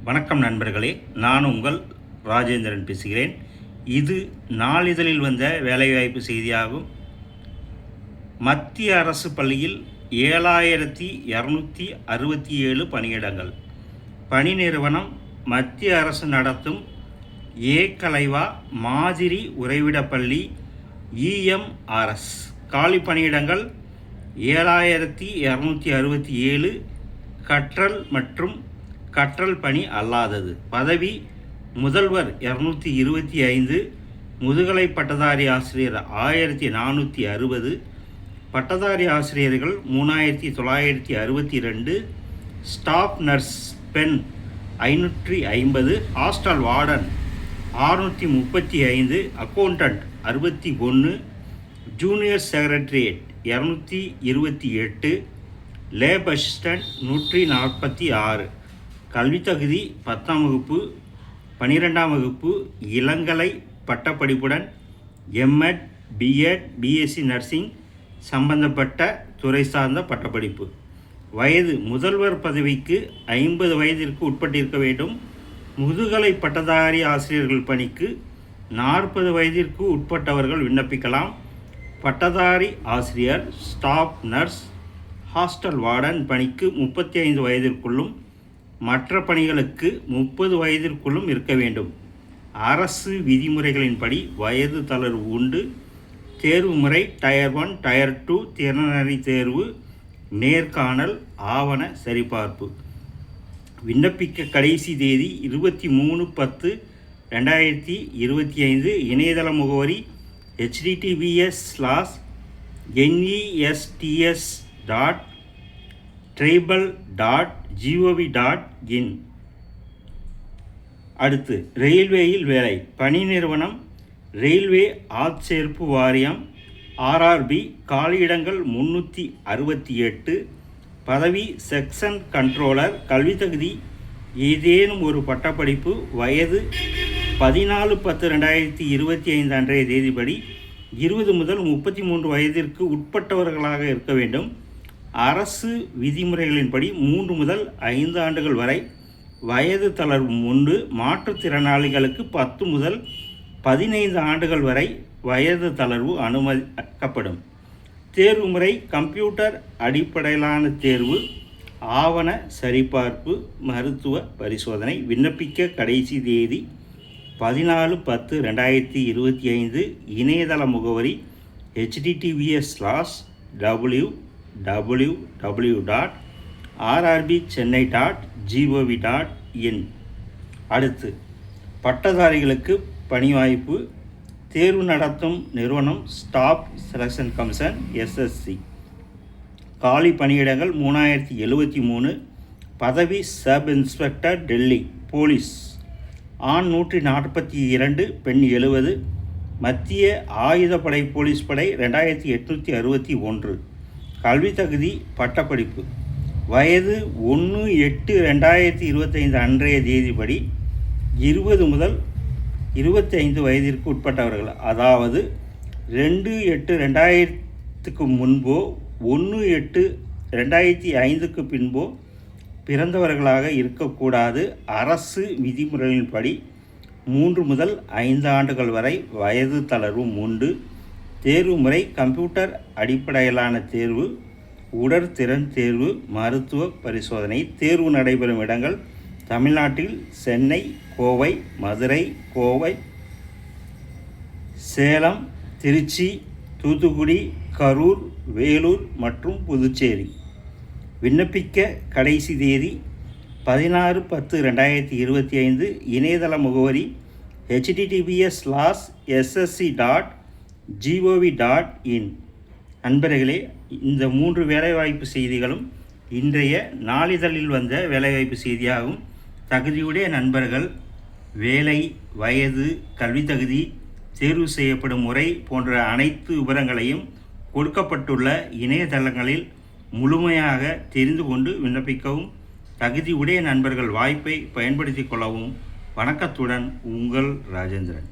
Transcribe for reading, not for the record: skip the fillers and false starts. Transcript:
வணக்கம் நண்பர்களே, நான் உங்கள் ராஜேந்திரன் பேசுகிறேன். இது நாளிதழில் வந்த வேலைவாய்ப்பு செய்தியாகும். மத்திய அரசு பள்ளியில் 7267 பணியிடங்கள். பணி நிறுவனம் மத்திய அரசு நடத்தும் ஏகலைவா மாதிரி உறைவிடப்பள்ளி EMRS. காலி பணியிடங்கள் 7267. கற்றல் மற்றும் கற்றல் பணி அல்லாதது. பதவி முதல்வர் 225, முதுகலை பட்டதாரி ஆசிரியர் 1460, பட்டதாரி ஆசிரியர்கள் 3962, ஸ்டாஃப் நர்ஸ் பெண் 550, hostel warden 635, accountant 61, junior secretariat 228, lab assistant 146. கல்வி தகுதி 10ஆம் வகுப்பு, 12ஆம் வகுப்பு, இளங்கலை பட்டப்படிப்புடன் MAd, BEd, BSc நர்சிங் சம்பந்தப்பட்ட துறை சார்ந்த பட்டப்படிப்பு. வயது முதல்வர் பதவிக்கு 50 வயதிற்கு உட்பட்டிருக்க வேண்டும். முதுகலை பட்டதாரி ஆசிரியர்கள் பணிக்கு 40 வயதிற்கு உட்பட்டவர்கள் விண்ணப்பிக்கலாம். பட்டதாரி ஆசிரியர், ஸ்டாஃப் நர்ஸ், ஹாஸ்டல் வார்டன் பணிக்கு 35 வயதிற்குள்ளும், மற்ற பணிகளுக்கு 30 வயதிற்குள்ளும் இருக்க வேண்டும். அரசு விதிமுறைகளின்படி வயது தளர்வு உண்டு. தேர்வு முறை டயர் 1, டயர் 2 திறனறி தேர்வு, நேர்காணல், ஆவண சரிபார்ப்பு. விண்ணப்பிக்க கடைசி தேதி 23/10/2025. இணையதள முகவரி https://nests.tribal.gov.in. அடுத்து ரயில்வேயில் வேலை. பணி நிறுவனம் ரயில்வே ஆட்சேர்ப்பு வாரியம் RRB. காலியிடங்கள் 368. பதவி செக்ஷன் கண்ட்ரோலர். கல்வி தகுதி ஏதேனும் ஒரு பட்டப்படிப்பு. வயது 14/10/2025 அன்றைய தேதிப்படி 20 முதல் 33 வயதிற்கு உட்பட்டவர்களாக இருக்க வேண்டும். அரசு விதிமுறைகளின்படி 3 முதல் 5 ஆண்டுகள் வரை வயது தளர்வு உண்டு. மாற்றுத்திறனாளிகளுக்கு 10 முதல் 15 ஆண்டுகள் வரை வயது தளர்வு அனுமதிக்கப்படும். தேர்வு முறை கம்ப்யூட்டர் அடிப்படையிலான தேர்வு, ஆவண சரிபார்ப்பு, மருத்துவ பரிசோதனை. விண்ணப்பிக்க கடைசி தேதி 14/10/2025. இணையதள முகவரி https://www.rrbchennai.gov.in. அடுத்து பட்டதாரிகளுக்கு பணி வாய்ப்பு. தேர்வு நடத்தும் நிறுவனம் ஸ்டாஃப் செலெக்ஷன் கமிஷன் SSC. காலி பணியிடங்கள் 3073. பதவி சப் இன்ஸ்பெக்டர் டெல்லி போலீஸ். ஆண் 142, பெண் 70. மத்திய ஆயுதப்படை போலீஸ் படை 2861. கல்வி தகுதி பட்டப்படிப்பு. வயது 1/8/2025 அன்றைய தேதிப்படி 20 முதல் 25 வயதிற்கு உட்பட்டவர்கள், அதாவது 2/8/2000க்கு முன்போ 1/8/2005க்கு பின்போ பிறந்தவர்களாக இருக்கக்கூடாது. அரசு விதிமுறைகளின்படி 3 முதல் 5 ஆண்டுகள் வரை வயது தளர்வும் உண்டு. தேர்வு முறை கம்ப்யூட்டர் அடிப்படையிலான தேர்வு, உடற்திறன் தேர்வு, மருத்துவ பரிசோதனை. தேர்வு நடைபெறும் இடங்கள் தமிழ்நாட்டில் சென்னை, கோவை, மதுரை, கோவை, சேலம், திருச்சி, தூத்துக்குடி, கரூர், வேலூர் மற்றும் புதுச்சேரி. விண்ணப்பிக்க கடைசி தேதி 16/10/2025. இணையதள முகவரி https://ssc.gov.in. நண்பர்களே, இந்த 3 வேலைவாய்ப்பு செய்திகளும் இன்றைய நாளிதழில் வந்த வேலைவாய்ப்பு செய்தியாகும். தகுதியுடைய நண்பர்கள் வேலை, வயது, கல்வி தகுதி, தேர்வு செய்யப்படும் முறை போன்ற அனைத்து விவரங்களையும் கொடுக்கப்பட்டுள்ள இணையதளங்களில் முழுமையாக தெரிந்து கொண்டு விண்ணப்பிக்கவும். தகுதியுடைய நண்பர்கள் வாய்ப்பை பயன்படுத்திக் கொள்ளவும். வணக்கத்துடன் உங்கள் ராஜேந்திரன்.